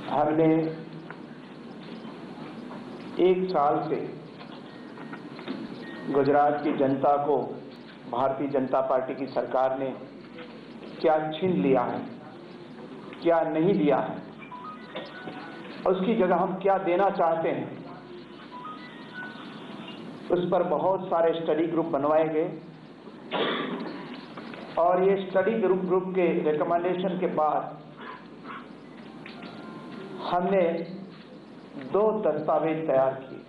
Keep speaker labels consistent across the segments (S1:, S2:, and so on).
S1: हमने एक साल से गुजरात की जनता को भारतीय जनता पार्टी की सरकार ने क्या छीन लिया है, क्या नहीं दिया है, उसकी जगह हम क्या देना चाहते हैं, उस पर बहुत सारे स्टडी ग्रुप बनवाए गए और ये स्टडी ग्रुप के रिकमेंडेशन के बाद हमने 2 दस्तावेज तैयार किए।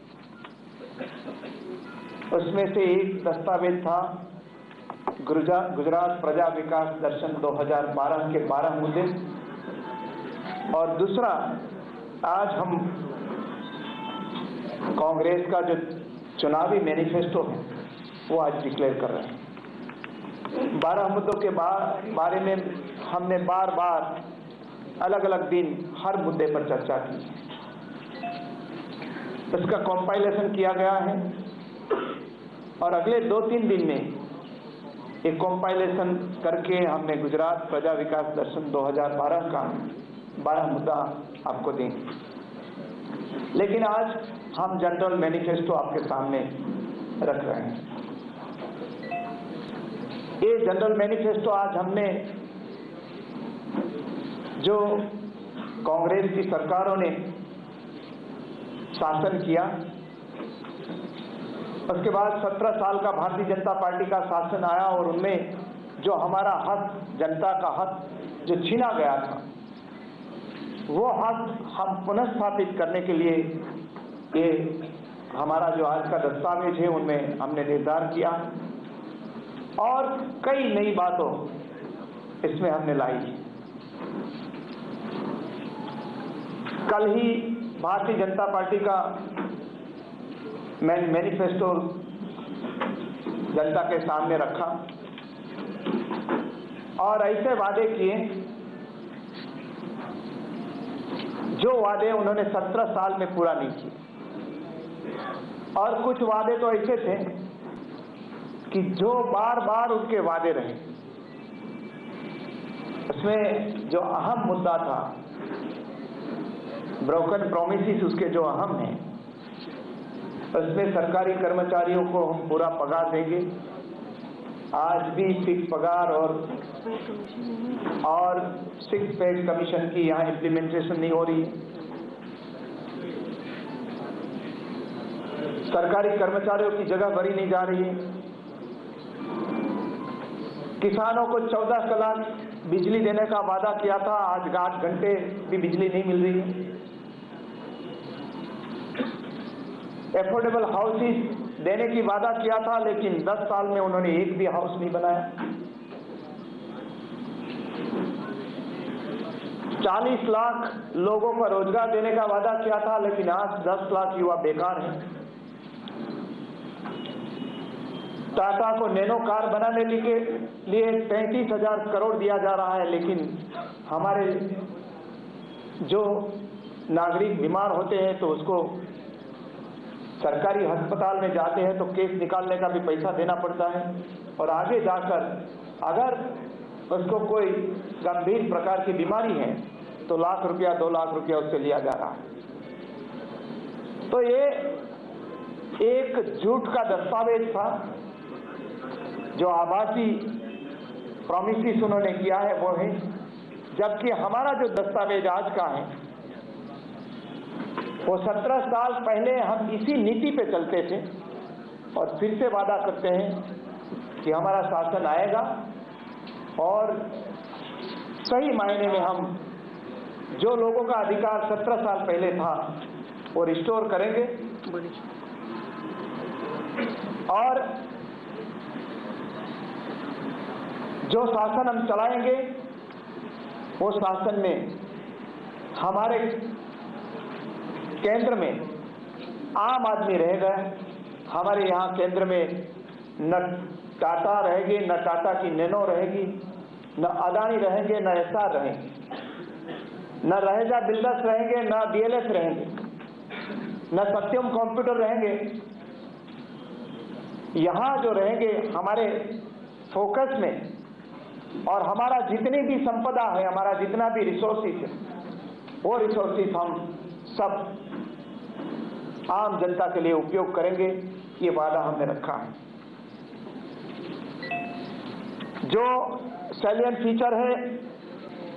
S1: उसमें से एक दस्तावेज था गुजरात प्रजा विकास दर्शन 2012 के 12 मुद्दे और दूसरा आज हम कांग्रेस का जो चुनावी मैनिफेस्टो है वो आज डिक्लेयर कर रहे हैं। 12 मुद्दों के बारे में हमने बार बार अलग अलग दिन हर मुद्दे पर चर्चा की। इसका कंपाइलेशन किया गया है और अगले 2-3 दिन में एक कंपाइलेशन करके हमने गुजरात प्रजा विकास दर्शन 2012 का 12 मुद्दा आपको देंगे। लेकिन आज हम जनरल मैनिफेस्टो आपके सामने रख रहे हैं। ये जनरल मैनिफेस्टो आज हमने जो कांग्रेस की सरकारों ने शासन किया, उसके बाद 17 साल का भारतीय जनता पार्टी का शासन आया और उनमें जो हमारा हक, जनता का हक जो छीना गया था, वो हक हम पुनर्स्थापित करने के लिए ये हमारा जो आज का दस्तावेज है उनमें हमने निर्धार किया और कई नई बातों इसमें हमने लाई। कल ही भारतीय जनता पार्टी का मैनिफेस्टो जनता के सामने रखा और ऐसे वादे किए जो वादे उन्होंने 17 साल में पूरा नहीं किए और कुछ वादे तो ऐसे थे कि जो बार बार उनके वादे रहे। उसमें जो अहम मुद्दा था ब्रोकन प्रोमिसेस, उसके जो अहम हैं, उसमें सरकारी कर्मचारियों को हम पूरा पगार देंगे। आज भी फिक्स पगार और 6 पेड कमीशन की यहाँ इम्प्लीमेंटेशन नहीं हो रही है। सरकारी कर्मचारियों की जगह भरी नहीं जा रही है। किसानों को 14 कलाक बिजली देने का वादा किया था, आज 8 घंटे भी बिजली नहीं मिल रही है। एफोर्डेबल हाउसेस देने की वादा किया था, लेकिन 10 साल में उन्होंने एक भी हाउस नहीं बनाया। 40 लाख लोगों को रोजगार देने का वादा किया था, लेकिन आज 10 लाख युवा बेकार हैं। टाटा को नैनो कार बनाने के लिए 35,000 करोड़ दिया जा रहा है, लेकिन हमारे जो नागरिक बीमार होते हैं तो उसको सरकारी अस्पताल में जाते हैं तो केस निकालने का भी पैसा देना पड़ता है और आगे जाकर अगर उसको कोई गंभीर प्रकार की बीमारी है तो लाख रुपया 2 लाख रुपया उससे लिया जा रहा है। तो ये एक झूठ का दस्तावेज था। जो आभासी प्रॉमिसेस उन्होंने किया है वो है, जबकि हमारा जो दस्तावेज आज का है वो 17 साल पहले हम इसी नीति पे चलते थे और फिर से वादा करते हैं कि हमारा शासन आएगा और सही मायने में हम जो लोगों का अधिकार 17 साल पहले था वो रिस्टोर करेंगे और जो शासन हम चलाएंगे वो शासन में हमारे केंद्र में आम आदमी रहेगा। हमारे यहाँ केंद्र में न टाटा रहेगी, न टाटा की नैनो रहेगी, न अदानी रहेंगे, न एसआर रहेंगे, न रहेगा बिल्डर्स रहेंगे, न डीएलएफ रहेंगे, न सत्यम कंप्यूटर रहेंगे। यहाँ जो रहेंगे हमारे फोकस में और हमारा जितनी भी संपदा है, हमारा जितना भी रिसोर्सेस है, वो रिसोर्सेज हम सब आम जनता के लिए उपयोग करेंगे, ये वादा हमने रखा है। जो सैलिएंट फीचर है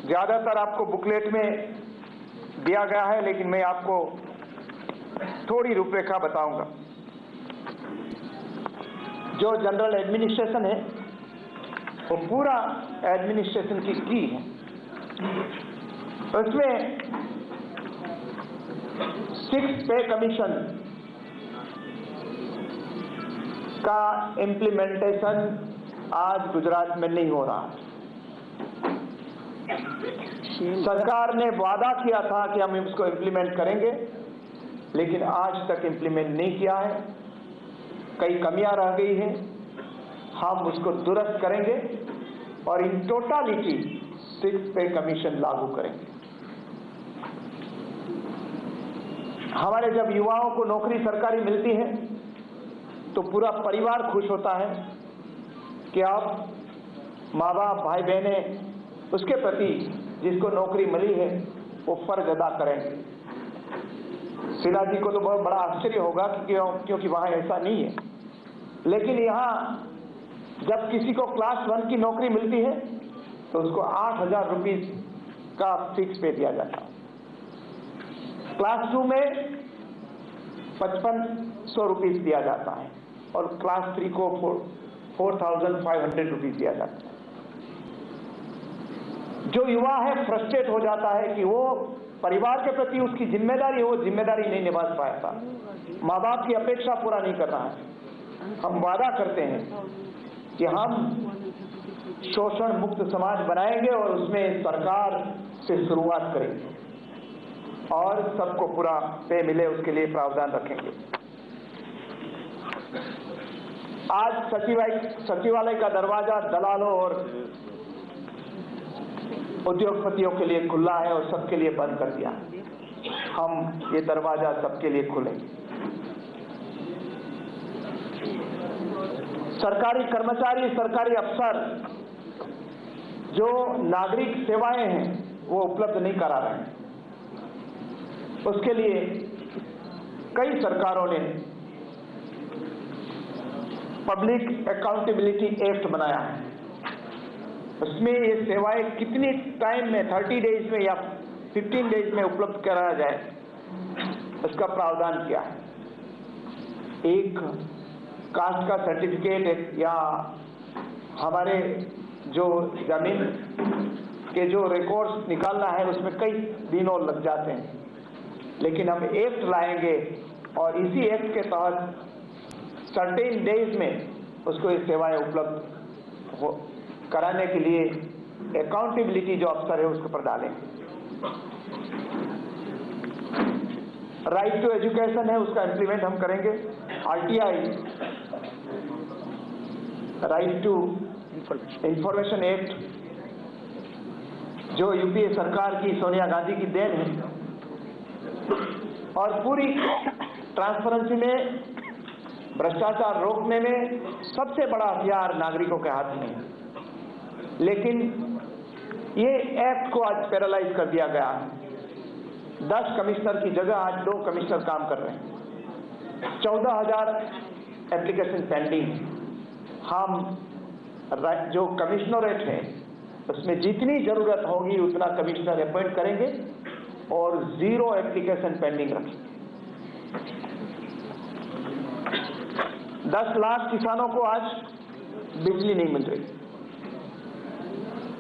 S1: ज्यादातर आपको बुकलेट में दिया गया है, लेकिन मैं आपको थोड़ी रूपरेखा बताऊंगा। जो जनरल एडमिनिस्ट्रेशन है वो पूरा एडमिनिस्ट्रेशन की है। उसमें 6 पे कमीशन का इम्प्लीमेंटेशन आज गुजरात में नहीं हो रहा। सरकार ने वादा किया था कि हम इसको इम्प्लीमेंट करेंगे, लेकिन आज तक इम्प्लीमेंट नहीं किया है। कई कमियां रह गई हैं, हम उसको दुरुस्त करेंगे और इन टोटालिटी 6 पे कमीशन लागू करेंगे। हमारे जब युवाओं को नौकरी सरकारी मिलती है तो पूरा परिवार खुश होता है कि आप माँ बाप भाई बहने उसके प्रति जिसको नौकरी मिली है वो फर्ज अदा करेंगे। सिन्हा जी को तो बहुत बड़ा आश्चर्य होगा क्योंकि वहां ऐसा नहीं है, लेकिन यहाँ जब किसी को क्लास 1 की नौकरी मिलती है तो उसको 8,000 रुपीज का फिक्स पे दिया जाता है। क्लास 2 में 5500 रुपीज दिया जाता है और क्लास 3 को 4,500 रुपीज दिया जाता है। जो युवा है फ्रस्ट्रेट हो जाता है कि वो परिवार के प्रति उसकी जिम्मेदारी वो जिम्मेदारी नहीं निभा पाता, माँ बाप की अपेक्षा पूरा नहीं कर रहा है। हम वादा करते हैं कि हम शोषण मुक्त समाज बनाएंगे और उसमें सरकार से शुरुआत करेंगे और सबको पूरा पे मिले उसके लिए प्रावधान रखेंगे। आज सचिवालय का दरवाजा दलालों और उद्योगपतियों के लिए खुला है और सबके लिए बंद कर दिया। हम ये दरवाजा सबके लिए खोलेंगे। सरकारी कर्मचारी, सरकारी अफसर जो नागरिक सेवाएं हैं वो उपलब्ध नहीं करा रहे हैं, उसके लिए कई सरकारों ने पब्लिक अकाउंटेबिलिटी एक्ट बनाया है। उसमें ये सेवाएं कितनी टाइम में 30 डेज में या 15 डेज में उपलब्ध कराया जाए उसका प्रावधान किया है। एक कास्ट का सर्टिफिकेट या हमारे जो जमीन के जो रिकॉर्ड्स निकालना है उसमें कई दिनों लग जाते हैं, लेकिन हम एक्ट लाएंगे और इसी एक्ट के तहत सर्टेन डेज में उसको ये सेवाएं उपलब्ध कराने के लिए अकाउंटेबिलिटी जो अफसर है उसको पर डालेंगे। राइट टू एजुकेशन है उसका इंप्लीमेंट हम करेंगे। RTI, right to information act जो यूपीए सरकार की सोनिया गांधी की देन है और पूरी ट्रांसपेरेंसी में भ्रष्टाचार रोकने में सबसे बड़ा हथियार नागरिकों के हाथ में है, लेकिन ये एक्ट को आज पैरालाइज कर दिया गया है। 10 कमिश्नर की जगह आज 2 कमिश्नर काम कर रहे हैं। 14,000 एप्लीकेशन पेंडिंग। हम जो कमिश्नरेट है उसमें जितनी जरूरत होगी उतना कमिश्नर अपॉइंट करेंगे और 0 एप्लीकेशन पेंडिंग रखेंगे। 10 लाख किसानों को आज बिजली नहीं मिल रही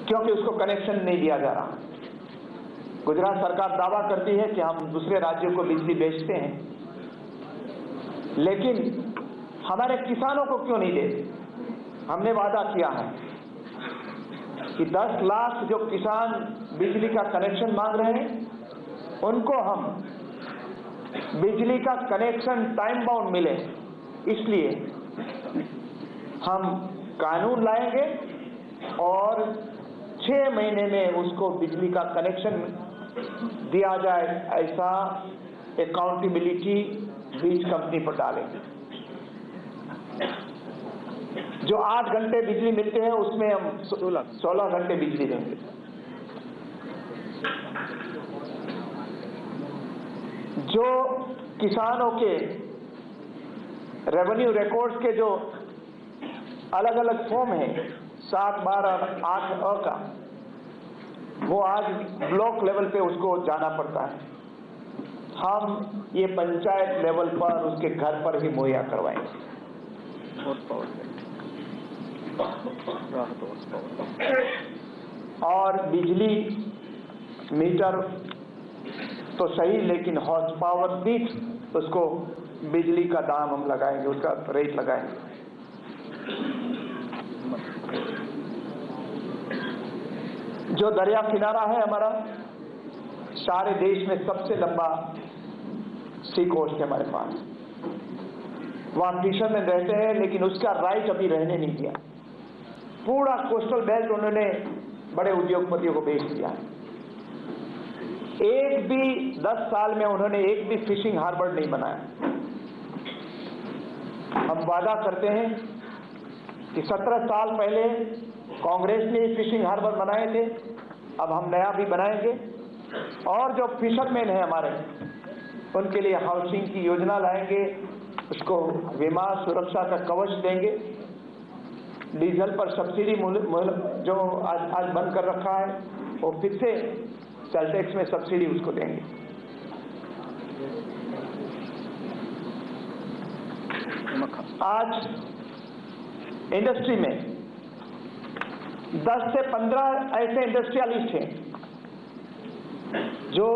S1: क्योंकि उसको कनेक्शन नहीं दिया जा रहा। गुजरात सरकार दावा करती है कि हम दूसरे राज्यों को बिजली बेचते हैं, लेकिन हमारे किसानों को क्यों नहीं देते? हमने वादा किया है कि 10 लाख जो किसान बिजली का कनेक्शन मांग रहे हैं उनको हम बिजली का कनेक्शन टाइम बाउंड मिले, इसलिए हम कानून लाएंगे और 6 महीने में उसको बिजली का कनेक्शन दिया जाए, ऐसा अकाउंटेबिलिटी बीज कंपनी पर डालेंगे। जो 8 घंटे बिजली मिलते हैं उसमें हम 16 घंटे बिजली देंगे। जो किसानों के रेवेन्यू रिकॉर्ड्स के जो अलग अलग फॉर्म हैं 7, 12, 8 का, वो आज ब्लॉक लेवल पे उसको जाना पड़ता है। हम ये पंचायत लेवल पर उसके घर पर ही मुहैया करवाएंगे। और बिजली मीटर तो सही, लेकिन हॉर्स पावर दीठ उसको बिजली का दाम हम लगाएंगे, उसका रेट लगाएंगे। जो दरिया किनारा है हमारा, सारे देश में सबसे लंबा सी कोस्ट है हमारे पास। वहां फिशरमैन रहते हैं, लेकिन उसका राइट अभी रहने नहीं दिया। पूरा कोस्टल बेल्ट उन्होंने बड़े उद्योगपतियों को बेच दिया। एक भी 10 साल में उन्होंने एक भी फिशिंग हार्बर नहीं बनाया। हम वादा करते हैं कि 17 साल पहले कांग्रेस ने फिशिंग हार्बर बनाए थे, अब हम नया भी बनाएंगे। और जो फिशरमैन है हमारे, उनके लिए हाउसिंग की योजना लाएंगे, उसको बीमा सुरक्षा का कवच देंगे। डीजल पर सब्सिडी जो आज बंद कर रखा है, वो फिर से सेल टैक्स में सब्सिडी उसको देंगे। आज इंडस्ट्री में 10 से 15 ऐसे इंडस्ट्रियलिस्ट हैं जो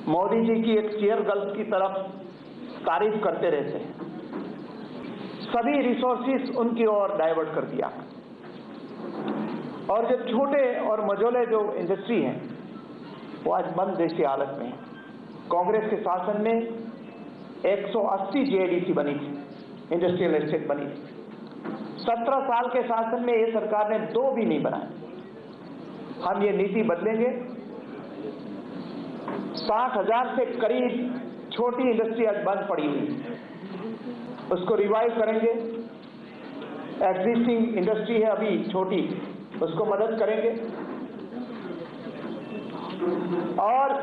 S1: मोदी जी की एक चेयर गर्ल की तरफ तारीफ करते रहते हैं। सभी रिसोर्सेस उनकी ओर डाइवर्ट कर दिया। और जो छोटे और मझोले जो इंडस्ट्री हैं, वो आज बंद जैसी हालत में है। कांग्रेस के शासन में 180 जेआईडीसी बनी थी, इंडस्ट्रियल एस्टेट बनी थी। 17 साल के शासन में ये सरकार ने 2 भी नहीं बनाए। हम ये नीति बदलेंगे। 60,000 से करीब छोटी इंडस्ट्री आज बंद पड़ी हुई, उसको रिवाइव करेंगे। एग्जिस्टिंग इंडस्ट्री है अभी छोटी, उसको मदद करेंगे। और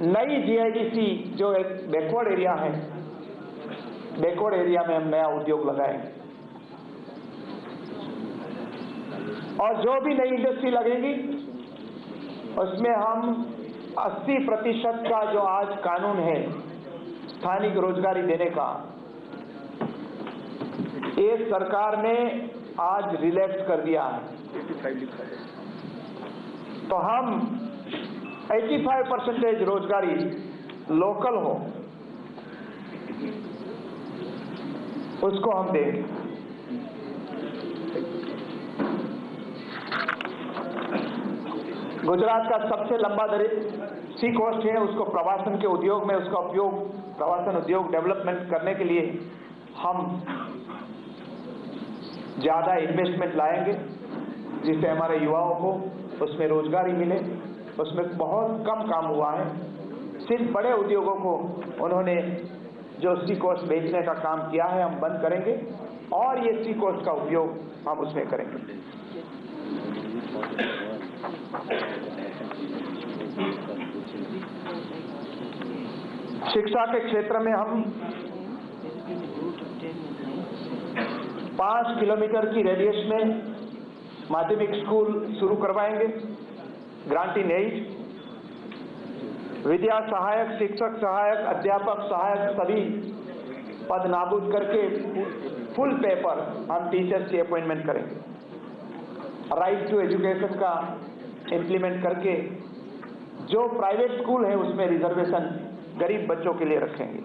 S1: नई जीआईडीसी जो एक बैकवर्ड एरिया है, बैकवर्ड एरिया में हम नया उद्योग लगाएंगे। और जो भी नई इंडस्ट्री लगेगी, उसमें हम 80% का जो आज कानून है स्थानिक रोजगारी देने का, ये सरकार ने आज रिलैक्स कर दिया है। तो हम 85% रोजगारी लोकल हो, उसको हम देंगे। गुजरात का सबसे लंबा सी कोस्ट है, उसको प्रवासन के उद्योग में उसका उपयोग, प्रवासन उद्योग डेवलपमेंट करने के लिए हम ज्यादा इन्वेस्टमेंट लाएंगे, जिससे हमारे युवाओं को उसमें रोजगारी मिले। उसमें बहुत कम काम हुआ है। सिर्फ बड़े उद्योगों को उन्होंने जो सी कोस्ट बेचने का काम किया है, हम बंद करेंगे और ये सी कोस्ट का उपयोग हम उसमें करेंगे। शिक्षा के क्षेत्र में हम 5 किलोमीटर की रेडियस में माध्यमिक स्कूल शुरू करवाएंगे। ग्रांट इन एज, विद्या सहायक, शिक्षक सहायक, अध्यापक सहायक सभी पद नाबूद करके फुल पे पर हम टीचर्स की अपॉइंटमेंट करेंगे। राइट टू एजुकेशन का इम्प्लीमेंट करके जो प्राइवेट स्कूल है उसमें रिजर्वेशन गरीब बच्चों के लिए रखेंगे।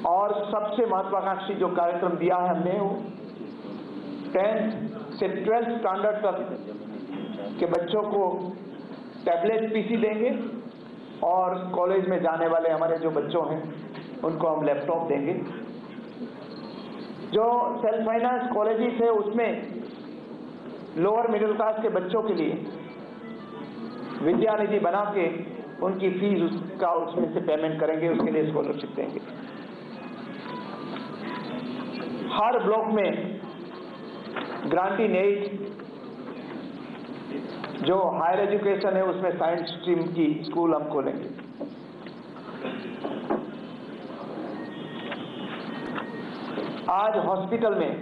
S1: और सबसे महत्वाकांक्षी जो कार्यक्रम दिया है हमने, वो 10th से 12th स्टैंडर्ड तक के बच्चों को टैबलेट पीसी देंगे और कॉलेज में जाने वाले हमारे जो बच्चों हैं उनको हम लैपटॉप देंगे। जो सेल्फ फाइनेंस कॉलेजेस है उसमें लोअर मिडिल क्लास के बच्चों के लिए विद्या निधि बना के उनकी फीस उसका उसमें से पेमेंट करेंगे, उसके लिए स्कॉलरशिप देंगे। हर ब्लॉक में ग्रांट इन एज जो हायर एजुकेशन है उसमें साइंस स्ट्रीम की स्कूल हम खोलेंगे। आज हॉस्पिटल में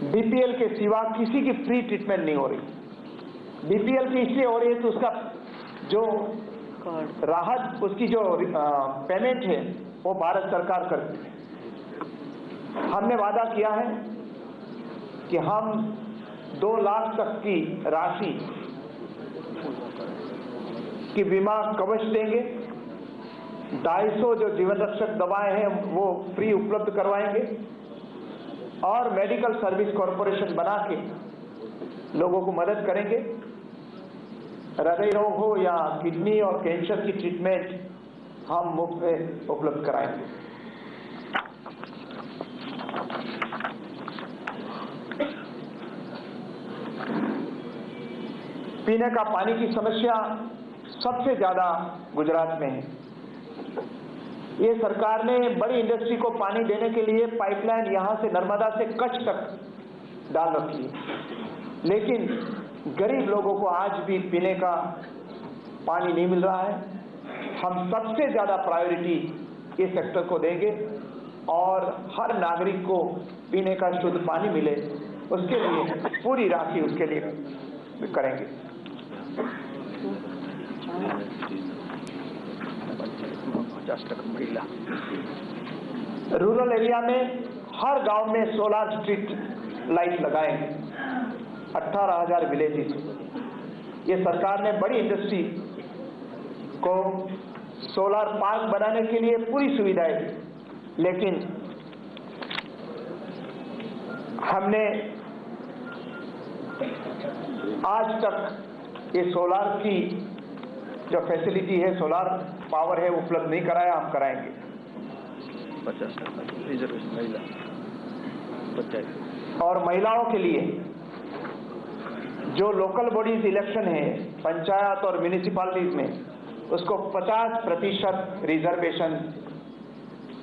S1: बीपीएल के सिवा किसी की फ्री ट्रीटमेंट नहीं हो रही। बीपीएल की इसलिए हो रही है तो उसका जो राहत, उसकी जो पेमेंट है वो भारत सरकार करती है। हमने वादा किया है कि हम 2 लाख तक की राशि की बीमा कवच देंगे। 250 जो जीवन रक्षक दवाएं हैं वो फ्री उपलब्ध करवाएंगे और मेडिकल सर्विस कॉरपोरेशन बना के लोगों को मदद करेंगे। हृदय रोग हो या किडनी और कैंसर की ट्रीटमेंट हम मुफ्त में उपलब्ध कराएंगे। पीने का पानी की समस्या सबसे ज्यादा गुजरात में है। ये सरकार ने बड़ी इंडस्ट्री को पानी देने के लिए पाइपलाइन यहां से नर्मदा से कच्छ तक डाल रखी है, लेकिन गरीब लोगों को आज भी पीने का पानी नहीं मिल रहा है। हम सबसे ज्यादा प्रायोरिटी इस सेक्टर को देंगे और हर नागरिक को पीने का शुद्ध पानी मिले, उसके लिए पूरी राशि उसके लिए करेंगे। रूरल एरिया में हर गांव में सोलर स्ट्रीट लाइट लगाएंगे। 18,000 विलेजेस। ये सरकार ने बड़ी इंडस्ट्री को सोलर पार्क बनाने के लिए पूरी सुविधाएं दी, लेकिन हमने आज तक ये सोलर की जो फैसिलिटी है, सोलर पावर है, उपलब्ध नहीं कराया। हम कराएंगे।
S2: 50% रिजर्वेशन महिला पंचायत
S1: और महिलाओं के लिए जो लोकल बॉडीज इलेक्शन है पंचायत और म्यूनिसिपैलिटीज में, उसको 50% रिजर्वेशन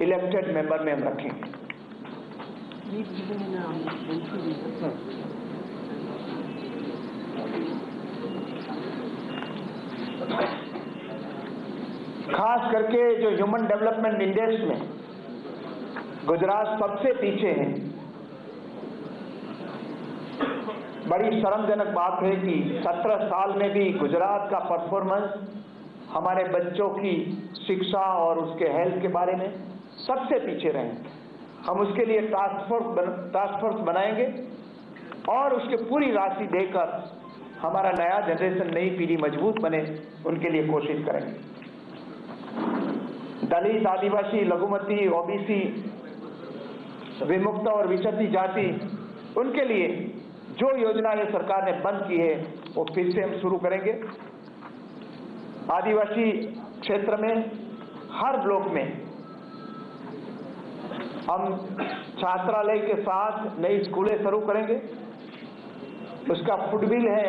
S1: इलेक्टेड मेंबर में हम रखेंगे। खास करके जो ह्यूमन डेवलपमेंट इंडेक्स में गुजरात सबसे पीछे है। बड़ी शर्मजनक बात है कि 17 साल में भी गुजरात का परफॉर्मेंस हमारे बच्चों की शिक्षा और उसके हेल्थ के बारे में सबसे पीछे रहे। हम उसके लिए टास्क फोर्स बनाएंगे और उसके पूरी राशि देकर हमारा नया जनरेशन, नई पीढ़ी मजबूत बने, उनके लिए कोशिश करेंगे। दलित, आदिवासी, लघुमती, ओबीसी, विमुक्त और विचरती जाति, उनके लिए जो योजना ये सरकार ने बंद की है वो फिर से हम शुरू करेंगे। आदिवासी क्षेत्र में हर ब्लॉक में हम छात्रालय के साथ नई स्कूलें शुरू करेंगे। उसका फुटबिल है,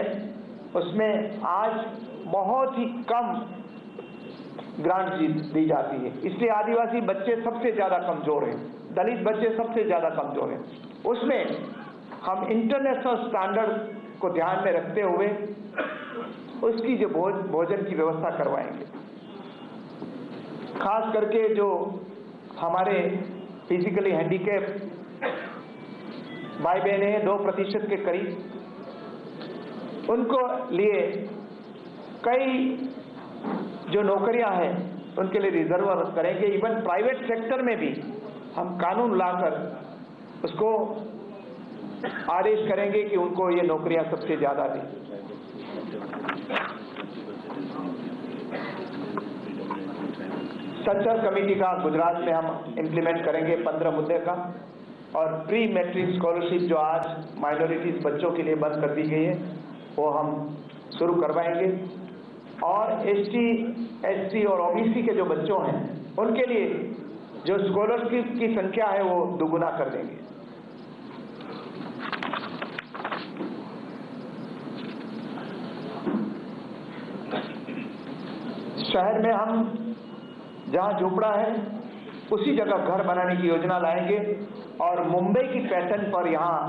S1: उसमें आज बहुत ही कम ग्रांट दी जाती है, इसलिए आदिवासी बच्चे सबसे ज्यादा कमजोर हैं, दलित बच्चे सबसे ज्यादा कमजोर हैं। उसमें हम इंटरनेशनल स्टैंडर्ड को ध्यान में रखते हुए उसकी जो भोजन की व्यवस्था करवाएंगे। खास करके जो हमारे फिजिकली हैंडीकैप भाई बहन हैं 2% के करीब, उनको लिए कई जो नौकरियां हैं उनके लिए रिजर्व करेंगे। इवन प्राइवेट सेक्टर में भी हम कानून लाकर उसको आदेश करेंगे कि उनको ये नौकरियां सबसे ज्यादा दें। सच्चर कमेटी का गुजरात में हम इम्प्लीमेंट करेंगे 15 मुद्दे का, और प्री मैट्रिक स्कॉलरशिप जो आज माइनॉरिटीज बच्चों के लिए बंद कर दी गई है वो हम शुरू करवाएंगे। और एसटी, एससी और ओबीसी के जो बच्चों हैं उनके लिए जो स्कॉलरशिप की संख्या है वो दुगुना कर देंगे। शहर में हम जहां झोपड़ा है उसी जगह घर बनाने की योजना लाएंगे और मुंबई की पैटर्न पर यहाँ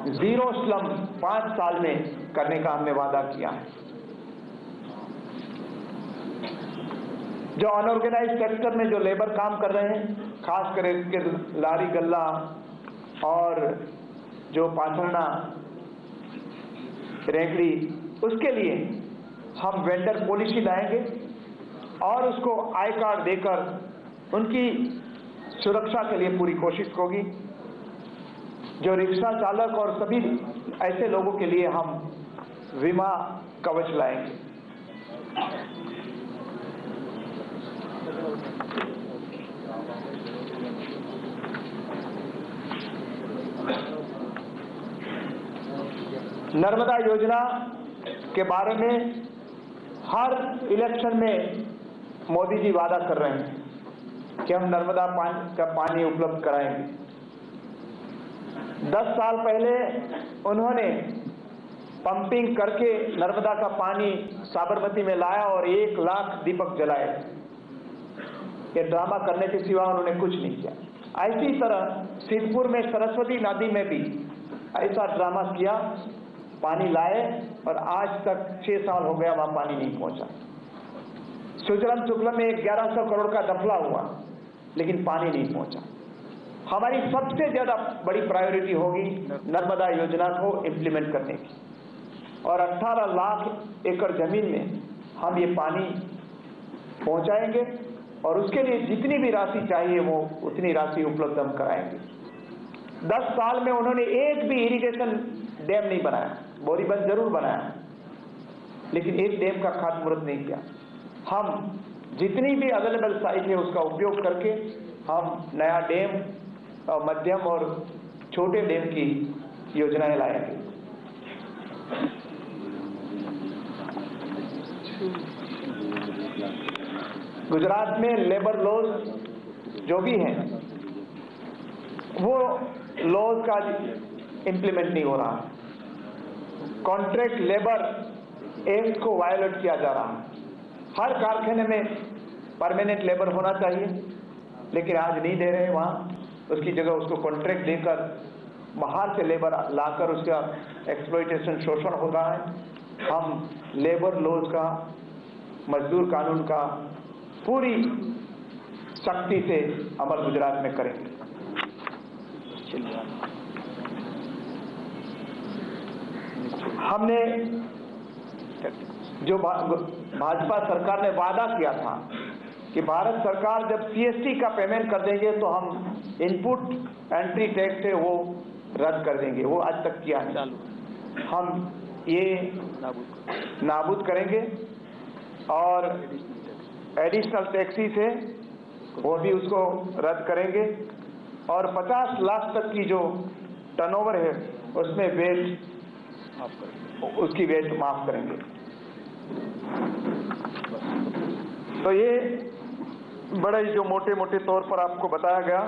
S1: जीरो स्लम 5 साल में करने का हमने वादा किया है। जो अनऑर्गेनाइज सेक्टर में जो लेबर काम कर रहे हैं, खास करके लारी गल्ला और जो पाथरना रेगड़ी, उसके लिए हम वेंडर पॉलिसी लाएंगे और उसको आई कार्ड देकर उनकी सुरक्षा के लिए पूरी कोशिश होगी। जो रिक्शा चालक और सभी ऐसे लोगों के लिए हम बीमा कवच लाएंगे। नर्मदा योजना के बारे में हर इलेक्शन में मोदी जी वादा कर रहे हैं कि हम नर्मदा का पानी उपलब्ध कराएंगे। 10 साल पहले उन्होंने पंपिंग करके नर्मदा का पानी साबरमती में लाया और 1 लाख दीपक जलाए। ये ड्रामा करने के सिवा उन्होंने कुछ नहीं किया। ऐसी तरह सिद्धपुर में सरस्वती नदी में भी ऐसा ड्रामा किया, पानी लाए और आज तक 6 साल हो गया वहां पानी नहीं पहुंचा। सुजलम सुफलम में 1100 करोड़ का दफला हुआ लेकिन पानी नहीं पहुंचा। हमारी सबसे ज्यादा बड़ी प्रायोरिटी होगी नर्मदा योजना को इम्प्लीमेंट करने की, और 18 लाख एकड़ जमीन में हम ये पानी पहुंचाएंगे और उसके लिए जितनी भी राशि चाहिए वो उतनी राशि उपलब्ध हम कराएंगे। 10 साल में उन्होंने एक भी इरिगेशन डैम नहीं बनाया, बोरीबंद जरूर बनाया लेकिन एक डैम का खातमुहूर्त नहीं किया। हम जितनी भी अवेलेबल साइट है उसका उपयोग करके हम नया डैम और मध्यम और छोटे डैम की योजनाएं लाएंगे। गुजरात में लेबर लॉज जो भी हैं वो लॉज का इम्प्लीमेंट नहीं हो रहा। कॉन्ट्रैक्ट लेबर एक्ट को वायोलेट किया जा रहा है। हर कारखाने में परमानेंट लेबर होना चाहिए लेकिन आज नहीं दे रहे वहाँ, उसकी जगह उसको कॉन्ट्रैक्ट देकर बाहर से लेबर लाकर उसका एक्सप्लॉयटेशन, शोषण हो रहा है। हम लेबर लॉज का, मजदूर कानून का पूरी सख्ती से अमल गुजरात में करेंगे। हमने जो भाजपा सरकार ने वादा किया था कि भारत सरकार जब सीएसटी का पेमेंट कर देंगे तो हम इनपुट एंट्री टैक्स है वो रद्द कर देंगे, वो आज तक किया है। हम ये नाबूद करेंगे और एडिशनल टैक्सेस है वो भी उसको रद्द करेंगे और 50 लाख तक की जो टर्नओवर है उसमें वेट, उसकी वेट माफ करेंगे। तो ये बड़े जो मोटे मोटे तौर पर आपको बताया गया।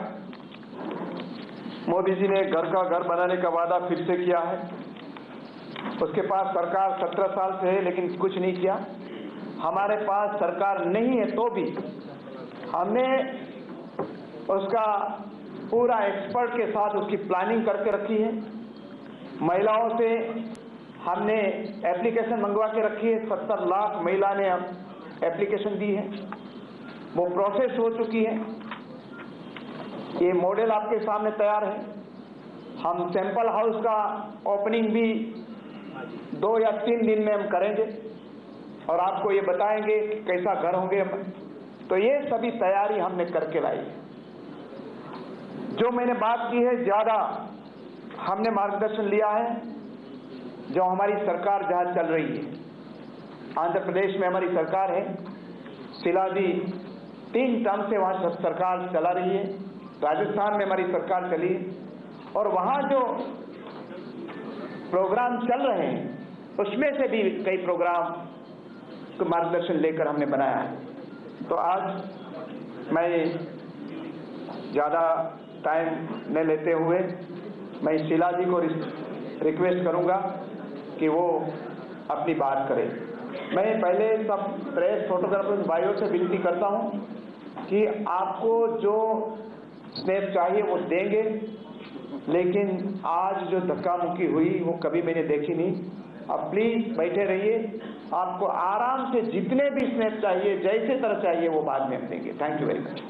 S1: मोदी जी ने घर का घर बनाने का वादा फिर से किया है। उसके पास सरकार 17 साल से है लेकिन कुछ नहीं किया। हमारे पास सरकार नहीं है तो भी हमने उसका पूरा एक्सपर्ट के साथ उसकी प्लानिंग करके रखी है। महिलाओं से हमने एप्लीकेशन मंगवा के रखी है। 70 लाख महिला ने एप्लीकेशन दी है, वो प्रोसेस हो चुकी है। ये मॉडल आपके सामने तैयार है। हम सैंपल हाउस का ओपनिंग भी 2 या 3 दिन में हम करेंगे और आपको ये बताएंगे कि कैसा घर होंगे। तो ये सभी तैयारी हमने करके लाई है। जो मैंने बात की है ज्यादा हमने मार्गदर्शन लिया है जो हमारी सरकार जहां चल रही है। आंध्र प्रदेश में हमारी सरकार है, शीला जी 3 टर्म से वहां सरकार चला रही है। राजस्थान में हमारी सरकार चली और वहां जो प्रोग्राम चल रहे हैं उसमें से भी कई प्रोग्राम को मार्गदर्शन लेकर हमने बनाया है। तो आज मैं ज़्यादा टाइम न लेते हुए मैं शीला जी को रिक्वेस्ट करूंगा कि वो अपनी बात करें। मैं पहले सब प्रेस फोटोग्राफर्स भाइयों से विनती करता हूं कि आपको जो स्नैप चाहिए वो देंगे लेकिन आज जो धक्का मुक्की हुई वो कभी मैंने देखी नहीं। अब प्लीज बैठे रहिए, आपको आराम से जितने भी स्नैप चाहिए, जैसे तरह चाहिए, वो बाद में हम देंगे। Thank you very much.